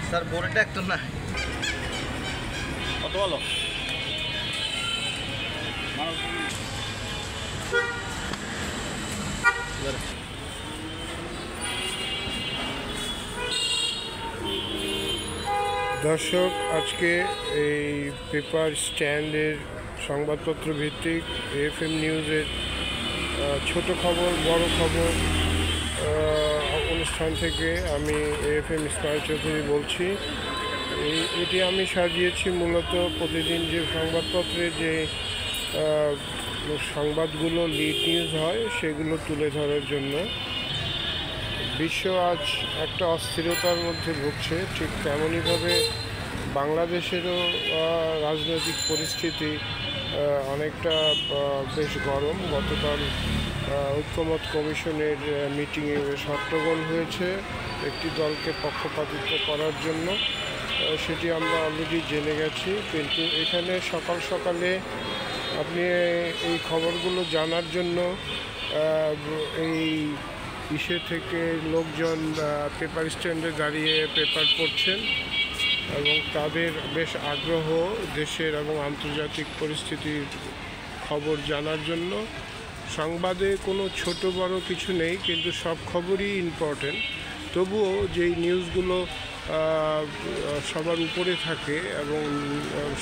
Sir বোর্ডটা একটু না কত ভালো দর্শক, আজকে এই পেপার স্ট্যান্ডের সংবাদপত্র ভিত্তিক এএফএম নিউজের ছোট খবর বড় খবর অনুষ্ঠান থেকে আমি এএফএম ইসমাইল চৌধুরী বলছি। এটি আমি সাজিয়েছি মূলত প্রতিদিন যে সংবাদপত্রে যে সংবাদগুলো লিড নিউজ হয় সেগুলো তুলে ধরার জন্য। বিশ্ব আজ একটা অস্থিরতার মধ্যে ভুগছে, ঠিক তেমনইভাবে বাংলাদেশেরও রাজনৈতিক পরিস্থিতি অনেকটা বেশ গরম। গতকাল ঐক্যমত কমিশনের মিটিংয়ে বেশ হট্টগোল হয়েছে একটি দলকে পক্ষপাতিত্ব করার জন্য, সেটি আমরা অলরেডি জেনে গেছি। কিন্তু এখানে সকাল সকালে আপনি এই খবরগুলো জানার জন্য এই ইসে থেকে লোকজন পেপার স্ট্যান্ডে দাঁড়িয়ে পেপার পড়ছেন এবং তাদের বেশ আগ্রহ দেশের এবং আন্তর্জাতিক পরিস্থিতির খবর জানার জন্য। সংবাদে কোনো ছোট বড় কিছু নেই, কিন্তু সব খবরই ইম্পর্টেন্ট। তবুও যেই নিউজগুলো সবার উপরে থাকে এবং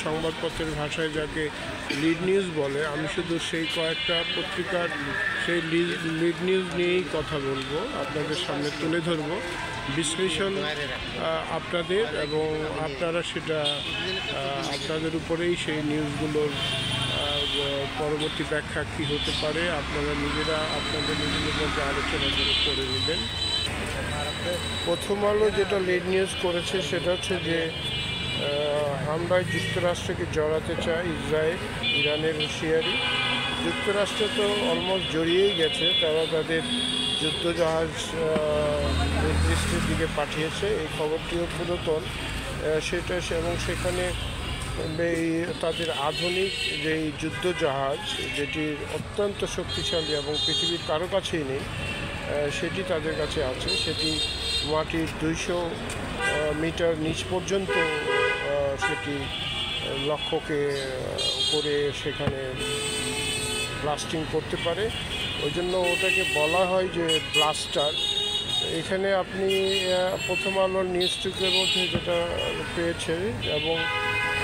সংবাদপত্রের ভাষায় যাকে লিড নিউজ বলে, আমি শুধু সেই কয়েকটা পত্রিকার সেই লিড নিউজ নিয়েই কথা বলবো, আপনাদের সামনে তুলে ধরবো বিশ্লেষণ আপনাদের, এবং আপনারা সেটা আপনাদের উপরেই সেই নিউজগুলোর পরবর্তী ব্যাখ্যা কী হতে পারে আপনারা নিজেরা আপনাদের নিজেদের মধ্যে আলোচনা করে নেবেন। প্রথম আলো যেটা লিড নিউজ করেছে সেটা হচ্ছে যে হামলায় যুক্তরাষ্ট্রকে জড়াতে চায় ইসরায়েল, ইরানের হুঁশিয়ারি। যুক্তরাষ্ট্র তো অলমোস্ট জড়িয়েই গেছে, তারা তাদের যুদ্ধজাহাজ নির্দিষ্টের দিকে পাঠিয়েছে, এই খবরটিও পুরাতন সেটা, এবং সেখানে তাদের আধুনিক যেই যুদ্ধজাহাজ যেটি অত্যন্ত শক্তিশালী এবং পৃথিবীর কারো কাছেই নেই সেটি তাদের কাছে আছে। সেটি মাটির 200 মিটার নিচ পর্যন্ত সেটি লক্ষ্যকে করে সেখানে ব্লাস্টিং করতে পারে, ওই জন্য ওটাকে বলা হয় যে ব্লাস্টার। এখানে আপনি প্রথম আলোর নিউজটিকের মধ্যে যেটা পেয়েছেন, এবং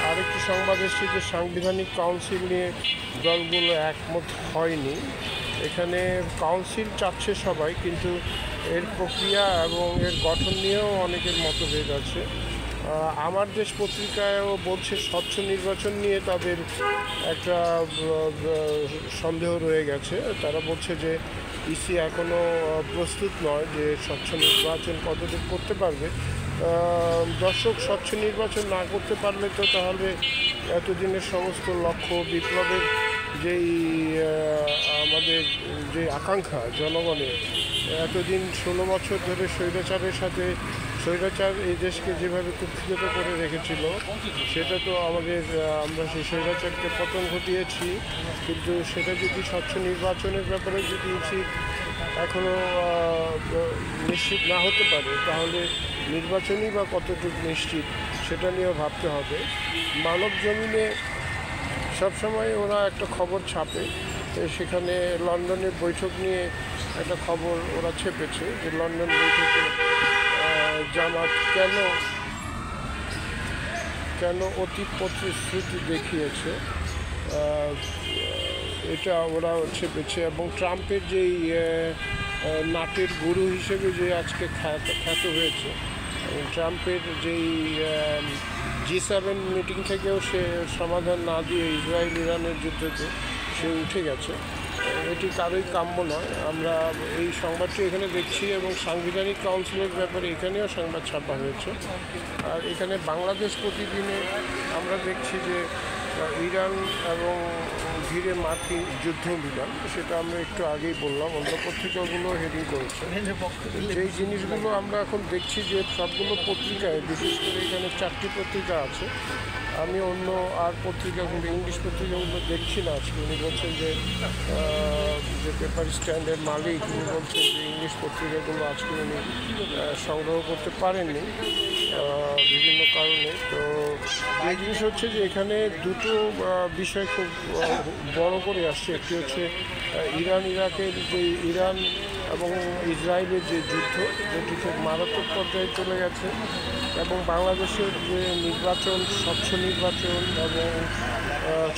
আরেকটি সংবাদ এসেছে যে সাংবিধানিক কাউন্সিল নিয়ে দলগুলো একমত হয়নি। এখানে কাউন্সিল চাচ্ছে সবাই, কিন্তু এর প্রক্রিয়া এবং এর গঠন নিয়েও অনেকের মতভেদ আছে। আমার দেশ পত্রিকায়ও বলছে স্বচ্ছ নির্বাচন নিয়ে তাদের একটা সন্দেহ রয়ে গেছে। তারা বলছে যে ইসি এখনও প্রস্তুত নয় যে স্বচ্ছ নির্বাচন কতটুকু করতে পারবে। দর্শক, স্বচ্ছ নির্বাচন না করতে পারলে তো তাহলে এতদিনের সমস্ত লক্ষ্য বিপ্লবের যেই আমাদের যে আকাঙ্ক্ষা জনগণের, এতদিন 16 বছর ধরে স্বৈরাচার এই দেশকে যেভাবে কুক্ষিগত করে রেখেছিল, সেটা তো আমরা সেই স্বৈরাচারকে পতন ঘটিয়েছি। কিন্তু সেটা যদি স্বচ্ছ নির্বাচনের ব্যাপারে যদি এখনও নিশ্চিত না হতে পারে, তাহলে নির্বাচনই বা কতটুকু নিশ্চিত সেটা নিয়েও ভাবতে হবে। মানব জমিনে সবসময় ওরা একটা খবর ছাপে, সেখানে লন্ডনের বৈঠক নিয়ে একটা খবর ওরা ছেপেছে যে লন্ডন বৈঠকে জামাত কেন অতি প্রতিশ্রুতি দেখিয়েছে, এটা ওরা ছেপেছে। এবং ট্রাম্পের যেই নাটের গুরু হিসেবে যে আজকে খ্যাত হয়েছে, ট্রাম্পের যেই G7 মিটিং থেকেও সে সমাধান না দিয়ে ইসরায়েল ইরানের যুদ্ধতে সে উঠে গেছে, এটি কারোই কাম্য নয়। আমরা এই সংবাদটি এখানে দেখছি, এবং সাংবিধানিক কাউন্সিলের ব্যাপারে এখানেও সংবাদ ছাপা হয়েছে। আর এখানে বাংলাদেশ প্রতিদিনে আমরা দেখছি যে ইরান এবং ঘিরে মার্কিন যুদ্ধ বিমান, সেটা আমরা একটু আগেই বললাম, অন্য পত্রিকাগুলো হেডিং করেছে। যেই জিনিসগুলো আমরা এখন দেখছি যে সবগুলো পত্রিকায়, বিশেষ করে এখানে 4টি পত্রিকা আছে, আমি অন্য আর পত্রিকাগুলো, ইংলিশ পত্রিকাগুলো দেখছি না আজকে। উনি বলছেন যে পেপার স্ট্যান্ডের মালিক, উনি বলছেন যে ইংলিশ পত্রিকাগুলো আজকে উনি সংগ্রহ করতে পারেননি বিভিন্ন কারণে। তো এই জিনিস হচ্ছে যে এখানে দুটো বিষয় খুব বড় করে আসছে। একটি হচ্ছে ইরান ইরাকের যে ইরান এবং ইসরায়েলের যে যুদ্ধ, যেটি খুব মারাত্মক পর্যায়ে চলে গেছে, এবং বাংলাদেশের যে নির্বাচন, স্বচ্ছ নির্বাচন এবং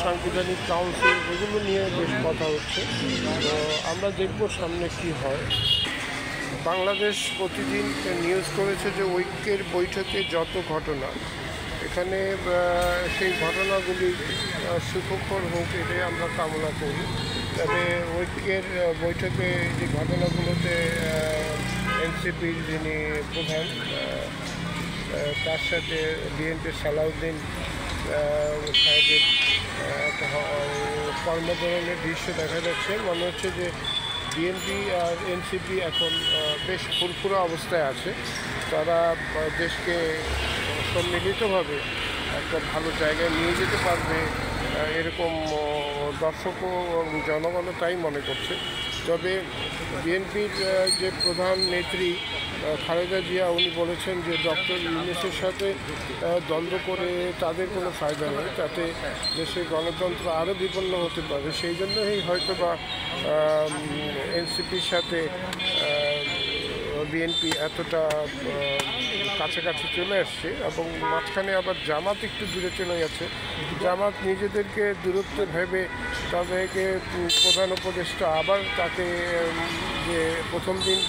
সাংবিধানিক কাউন্সিল, এগুলো নিয়ে বেশ কথা হচ্ছে। তো আমরা দেখব সামনে কি হয়। বাংলাদেশ প্রতিদিন নিউজ করেছে যে ঐক্যের বৈঠকে যত ঘটনা, এখানে সেই ঘটনাগুলি সুখকর হোক, এটাই আমরা কামনা করি। তবে ঐক্যের বৈঠকে যে ঘটনাগুলোতে এনসিপির যিনি প্রধান, তার সাথে বিএনপির সালাউদ্দিন সাহেবের একটা কর্মধরনের দৃশ্য দেখা যাচ্ছে। মনে হচ্ছে যে বিএনপি আর এনসিপি এখন বেশ ফুরফুরা অবস্থায় আছে। তারা দেশকে সম্মিলিতভাবে একটা ভালো জায়গায় নিয়ে যেতে পারবে, এরকম দর্শকও জনগণও তাই মনে করছে। তবে বিএনপির যে প্রধান নেত্রী খালেদা জিয়া, উনি বলেছেন যে ডক্টর ইউনূসের সাথে দ্বন্দ্ব করে তাদের কোনো ফায়দা নেই, তাতে দেশের গণতন্ত্র আরও বিপন্ন হতে পারে। সেই জন্যই হয়তো বা এনসিপির সাথে বিএনপি এতটা কাছাকাছি চলে আসছে, এবং মাঝখানে আবার জামাত একটু দূরে চলে গেছে। জামাত নিজেদেরকে দূরত্ব ভেবে তাদেরকে প্রধান উপদেষ্টা আবার তাকে, যে প্রথম দিন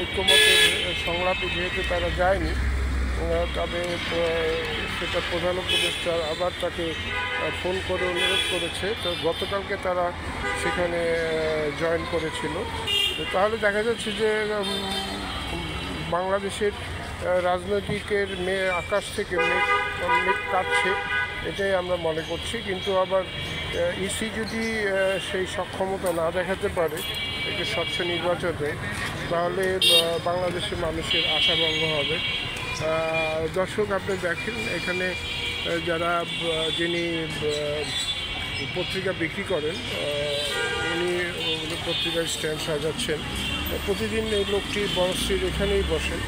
ঐক্যমতের সংলাপে যেহেতু তারা যায়নি, তবে সেটা প্রধান উপদেষ্টা আবার তাকে ফোন করে অনুরোধ করেছে। তো গতকালকে তারা সেখানে জয়েন করেছিল। তাহলে দেখা যাচ্ছে যে বাংলাদেশের রাজনৈতিকের আকাশ থেকে মেঘ কাটছে, এটাই আমরা মনে করছি। কিন্তু আবার ইসি যদি সেই সক্ষমতা না দেখাতে পারে একটি স্বচ্ছ নির্বাচনে, তাহলে বাংলাদেশের মানুষের আশাভঙ্গ হবে। দর্শক, আপনি দেখেন এখানে যারা, যিনি পত্রিকা বিক্রি করেন, উনি পত্রিকার স্ট্যান্ড সাজাচ্ছেন। প্রতিদিন এই লোকটি বনশ্রীর এখানেই বসেন,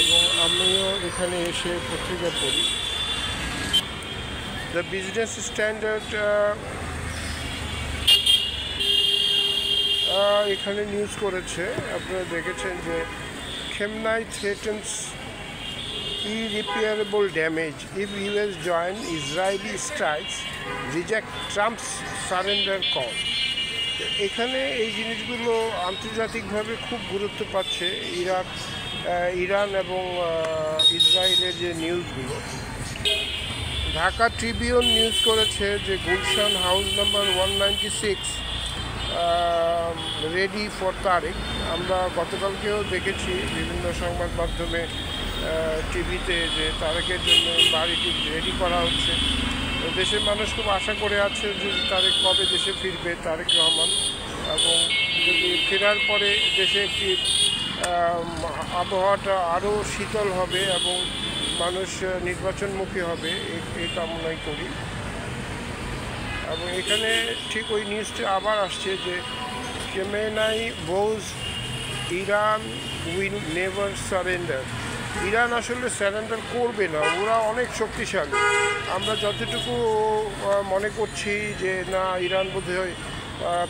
এবং আমিও এখানে এসে পত্রিকা পড়ি। দ্য বিজনেস স্ট্যান্ডার্ড এখানে নিউজ করেছে, আপনারা দেখেছেন যে খেমনাই threatens irreparable damage if US join Israeli strikes, reject Trump's surrender call. এখানে এই জিনিসগুলো আন্তর্জাতিকভাবে খুব গুরুত্ব পাচ্ছে। ইরান এবং ইসরায়েলের যে নিউজগুলো, ঢাকা ট্রিবিউন নিউজ করেছে যে Gulshan house number 196 ready for Tarique. আমরা গতকালকেও দেখেছি বিভিন্ন সংবাদ মাধ্যমে, টিভিতে, যে তারেকের জন্য বাড়িটি রেডি করা হচ্ছে। দেশের মানুষ খুব আশা করে আছে যে তারেক কবে দেশে ফিরবে, তারেক রহমান, এবং যদি ফেরার পরে দেশে একটি আবহাওয়াটা আরও শীতল হবে এবং মানুষ নির্বাচনমুখী হবে, এই কামনাই করি। এবং এখানে ঠিক ওই নিউজটি আবার আসছে যে খেমেনাই ভোজ Iran will never surrender. Iran আসলে সারেন্ডার করবে না, ওরা অনেক শক্তিশালী। আমরা যতটুকু মনে করছি যে না, ইরান বোধহয়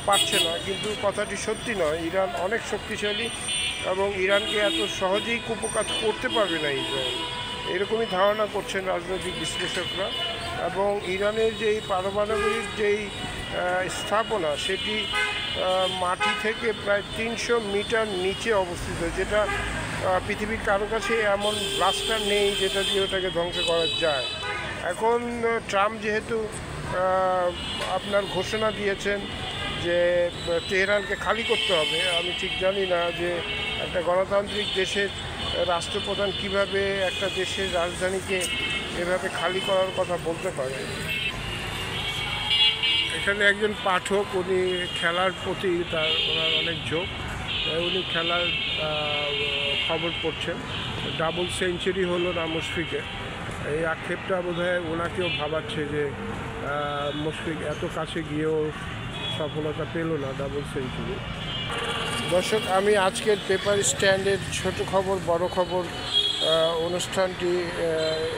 পারছে না, কিন্তু কথাটি সত্যি নয়। ইরান অনেক শক্তিশালী এবং ইরানকে এত সহজেই কুপকাত করতে পারবে না ইসরায়েল, এরকমই ধারণা করছেন রাজনৈতিক বিশ্লেষকরা। এবং ইরানের যেই পারমাণবিক যেই স্থাপনা, সেটি মাটি থেকে প্রায় 300 মিটার নিচে অবস্থিত, যেটা পৃথিবীর কারো কাছে এমন ব্লাস্টার নেই যেটা দিয়ে ওটাকে ধ্বংস করা যায়। এখন ট্রাম্প যেহেতু আপনার ঘোষণা দিয়েছেন যে তেহরানকে খালি করতে হবে, আমি ঠিক জানি না যে একটা গণতান্ত্রিক দেশের রাষ্ট্রপ্রধান কিভাবে একটা দেশের রাজধানীকে এভাবে খালি করার কথা বলতে পারে। এখানে একজন পাঠক, উনি খেলার প্রতি ওনার অনেক ঝোঁক, উনি খেলার খবর পড়ছেন। ডাবল সেঞ্চুরি হলো না মুশফিকের, এই আক্ষেপটা বোধহয় ওনাকেও ভাবাচ্ছে যে মুশফিক এত কাছে গিয়েও সফলতা পেল না ডাবল সেঞ্চুরি। দর্শক, আমি আজকের পেপার স্ট্যান্ডের ছোট খবর বড় খবর অনুষ্ঠানটি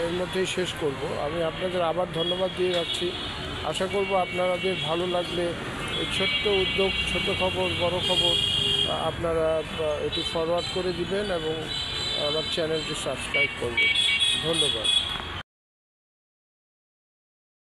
এর মধ্যেই শেষ করব। আমি আপনাদের আবার ধন্যবাদ দিয়ে যাচ্ছি। আশা করব আপনাদের ভালো লাগলে এই ছোট্ট উদ্যোগ, ছোট খবর বড় খবর আপনারা এটি ফরওয়ার্ড করে দিবেন এবং আমার চ্যানেলটি সাবস্ক্রাইব করবেন। ধন্যবাদ।